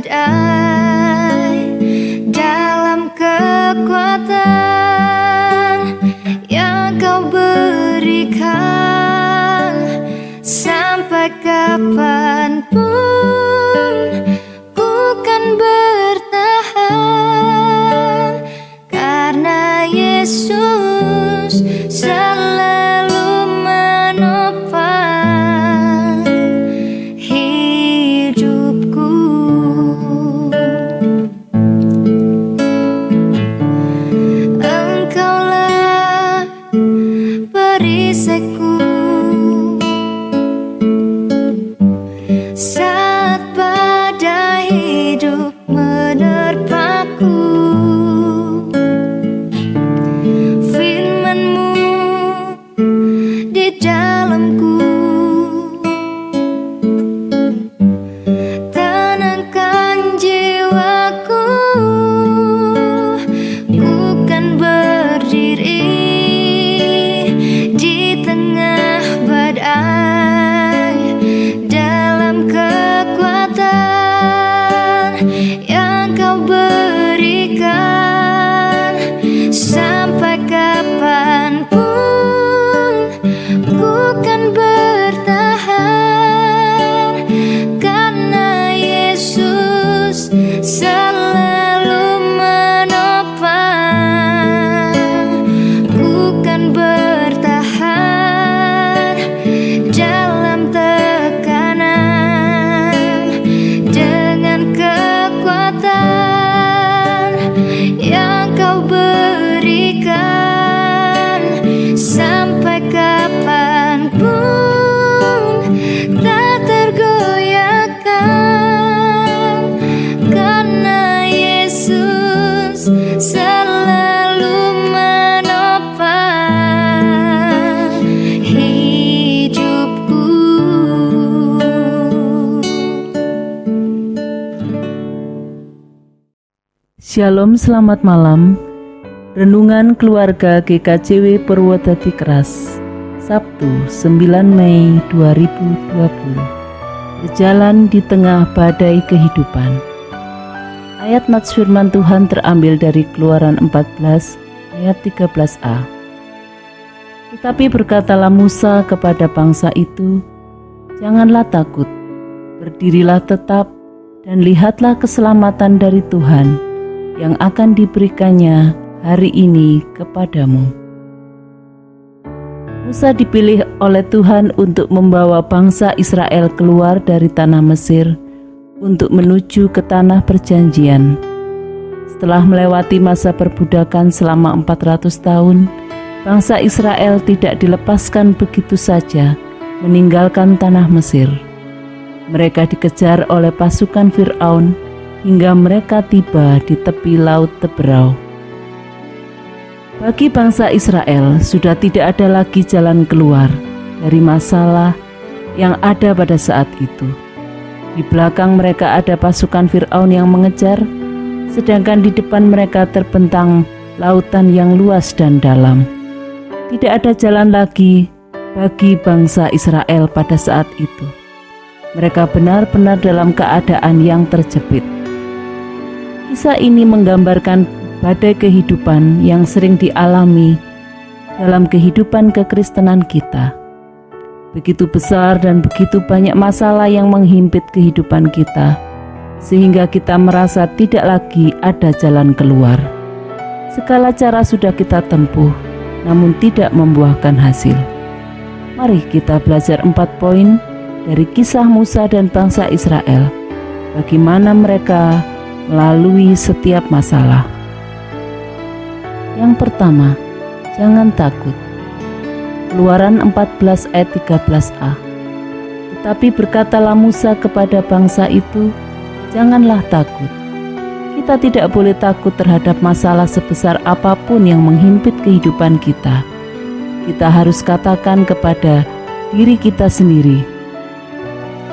badai dalam kekuatan yang Kau berikan. Sampai kapanpun ku kan bertahan, karena Yesus selalu menopang hidupku. Engkaulah perisaiku saat badai hidup menerpaku. Firman-Mu di dalamku tenangkan jiwaku. Ku kan berdiri di tengah badai dalam kekuatan yang Kau berikan. Sampai kapanpun ku kan bertahan, karena Yesus selalu menopang. Ku kan bertahan dalam tekanan dengan kekuatan yang Kau berikan. Sampai kapanpun tak tergoyahkan, karena Yesus selalu menopang hidupku. Shalom, selamat malam. Renungan Keluarga GKJW Purwodadi Keras, Sabtu 9 Mei 2020. Berjalan di tengah badai kehidupan. Ayat nats firman Tuhan terambil dari Keluaran 14 ayat 13a. Tetapi berkatalah Musa kepada bangsa itu, "Janganlah takut, berdirilah tetap dan lihatlah keselamatan dari Tuhan yang akan diberikannya hari ini kepadamu." Musa dipilih oleh Tuhan untuk membawa bangsa Israel keluar dari tanah Mesir untuk menuju ke tanah perjanjian. Setelah melewati masa perbudakan selama 400 tahun, bangsa Israel tidak dilepaskan begitu saja meninggalkan tanah Mesir. Mereka dikejar oleh pasukan Firaun hingga mereka tiba di tepi Laut Teberau. Bagi bangsa Israel sudah tidak ada lagi jalan keluar dari masalah yang ada pada saat itu. Di belakang mereka ada pasukan Firaun yang mengejar, sedangkan di depan mereka terbentang lautan yang luas dan dalam. Tidak ada jalan lagi bagi bangsa Israel pada saat itu. Mereka benar-benar dalam keadaan yang terjepit. Kisah ini menggambarkan badai kehidupan yang sering dialami dalam kehidupan kekristenan kita. Begitu besar dan begitu banyak masalah yang menghimpit kehidupan kita, sehingga kita merasa tidak lagi ada jalan keluar. Segala cara sudah kita tempuh, namun tidak membuahkan hasil. Mari kita belajar 4 poin dari kisah Musa dan bangsa Israel, bagaimana mereka melalui setiap masalah. Yang pertama, jangan takut. Keluaran 14 ayat 13a. Tetapi berkatalah Musa kepada bangsa itu, "Janganlah takut." Kita tidak boleh takut terhadap masalah sebesar apapun yang menghimpit kehidupan kita. Kita harus katakan kepada diri kita sendiri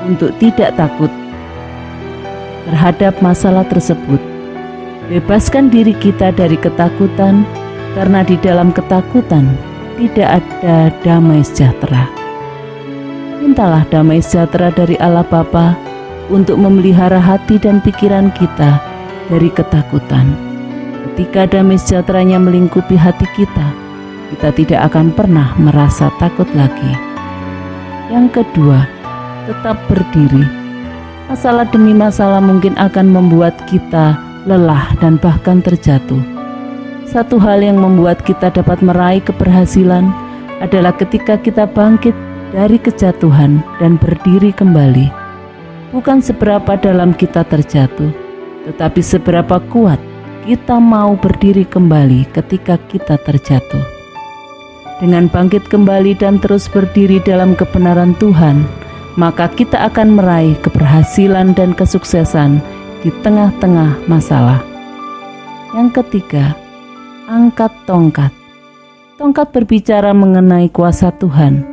untuk tidak takut terhadap masalah tersebut. Bebaskan diri kita dari ketakutan, karena di dalam ketakutan tidak ada damai sejahtera. Mintalah damai sejahtera dari Allah Bapa untuk memelihara hati dan pikiran kita dari ketakutan. Ketika damai sejahtera-Nya melingkupi hati kita tidak akan pernah merasa takut lagi. Yang kedua, tetap berdiri. Masalah demi masalah mungkin akan membuat kita lelah dan bahkan terjatuh. Satu hal yang membuat kita dapat meraih keberhasilan adalah ketika kita bangkit dari kejatuhan dan berdiri kembali. Bukan seberapa dalam kita terjatuh, tetapi seberapa kuat kita mau berdiri kembali ketika kita terjatuh. Dengan bangkit kembali dan terus berdiri dalam kebenaran Tuhan, maka kita akan meraih keberhasilan dan kesuksesan di tengah-tengah masalah. Yang ketiga, angkat tongkat. Tongkat berbicara mengenai kuasa Tuhan.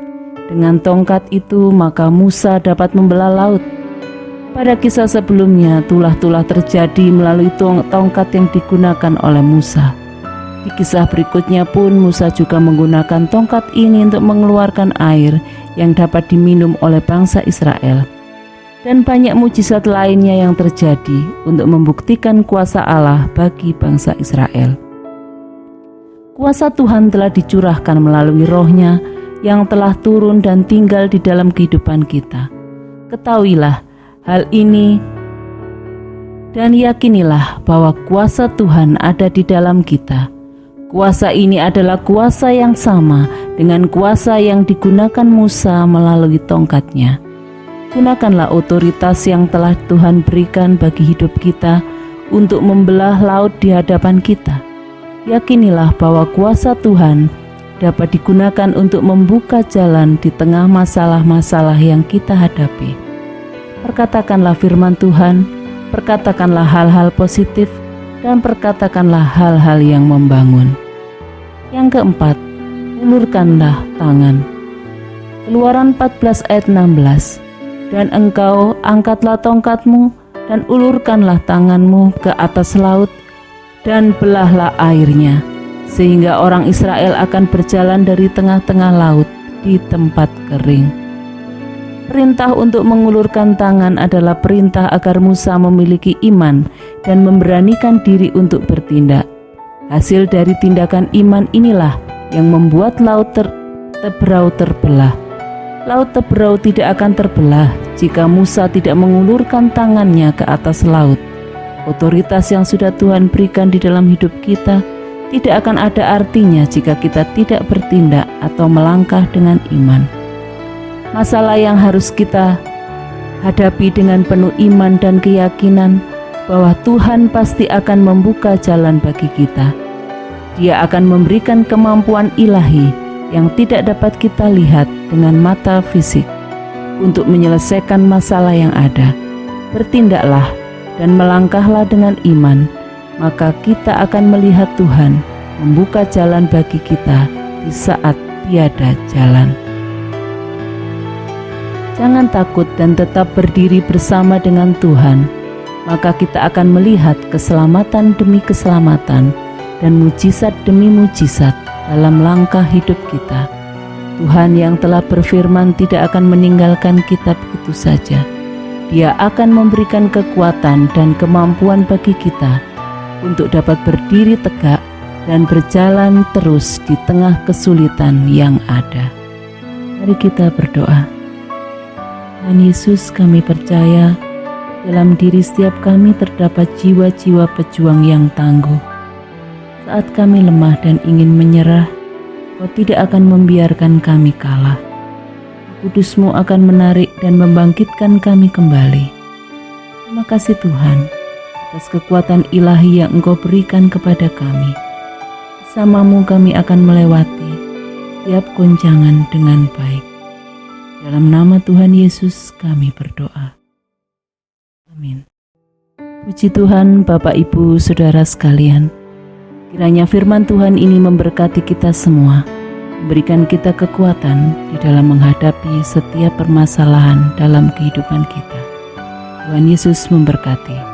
Dengan tongkat itu, maka Musa dapat membelah laut. Pada kisah sebelumnya, tulah-tulah terjadi melalui tongkat yang digunakan oleh Musa. Di kisah berikutnya pun Musa juga menggunakan tongkat ini untuk mengeluarkan air yang dapat diminum oleh bangsa Israel. Dan banyak mujizat lainnya yang terjadi untuk membuktikan kuasa Allah bagi bangsa Israel. Kuasa Tuhan telah dicurahkan melalui Roh-Nya yang telah turun dan tinggal di dalam kehidupan kita. Ketahuilah hal ini dan yakinilah bahwa kuasa Tuhan ada di dalam kita. Kuasa ini adalah kuasa yang sama dengan kuasa yang digunakan Musa melalui tongkatnya. Gunakanlah otoritas yang telah Tuhan berikan bagi hidup kita untuk membelah laut di hadapan kita. Yakinilah bahwa kuasa Tuhan dapat digunakan untuk membuka jalan di tengah masalah-masalah yang kita hadapi. Perkatakanlah firman Tuhan, perkatakanlah hal-hal positif, dan perkatakanlah hal-hal yang membangun. Yang keempat, ulurkanlah tangan. Keluaran 14 ayat 16. Dan engkau angkatlah tongkatmu dan ulurkanlah tanganmu ke atas laut dan belahlah airnya, sehingga orang Israel akan berjalan dari tengah-tengah laut di tempat kering. Perintah untuk mengulurkan tangan adalah perintah agar Musa memiliki iman dan memberanikan diri untuk bertindak. Hasil dari tindakan iman inilah yang membuat laut Teberau terbelah. Laut Teberau tidak akan terbelah jika Musa tidak mengulurkan tangannya ke atas laut. Otoritas yang sudah Tuhan berikan di dalam hidup kita tidak akan ada artinya jika kita tidak bertindak atau melangkah dengan iman. Masalah yang harus kita hadapi dengan penuh iman dan keyakinan bahwa Tuhan pasti akan membuka jalan bagi kita. Dia akan memberikan kemampuan ilahi yang tidak dapat kita lihat dengan mata fisik untuk menyelesaikan masalah yang ada. Bertindaklah dan melangkahlah dengan iman, maka kita akan melihat Tuhan membuka jalan bagi kita di saat tiada jalan. Jangan takut dan tetap berdiri bersama dengan Tuhan, maka kita akan melihat keselamatan demi keselamatan dan mujizat demi mujizat dalam langkah hidup kita. Tuhan yang telah berfirman tidak akan meninggalkan kita begitu saja. Dia akan memberikan kekuatan dan kemampuan bagi kita untuk dapat berdiri tegak dan berjalan terus di tengah kesulitan yang ada. Mari kita berdoa. Tuhan Yesus, kami percaya dalam diri setiap kami terdapat jiwa-jiwa pejuang yang tangguh. Saat kami lemah dan ingin menyerah, Kau tidak akan membiarkan kami kalah. Kudus-Mu akan menarik dan membangkitkan kami kembali. Terima kasih Tuhan atas kekuatan ilahi yang Engkau berikan kepada kami. Bersama-Mu kami akan melewati setiap goncangan dengan baik. Dalam nama Tuhan Yesus kami berdoa. Amin. Puji Tuhan, Bapak, Ibu, Saudara sekalian. Kiranya firman Tuhan ini memberkati kita semua, memberikan kita kekuatan di dalam menghadapi setiap permasalahan dalam kehidupan kita. Tuhan Yesus memberkati.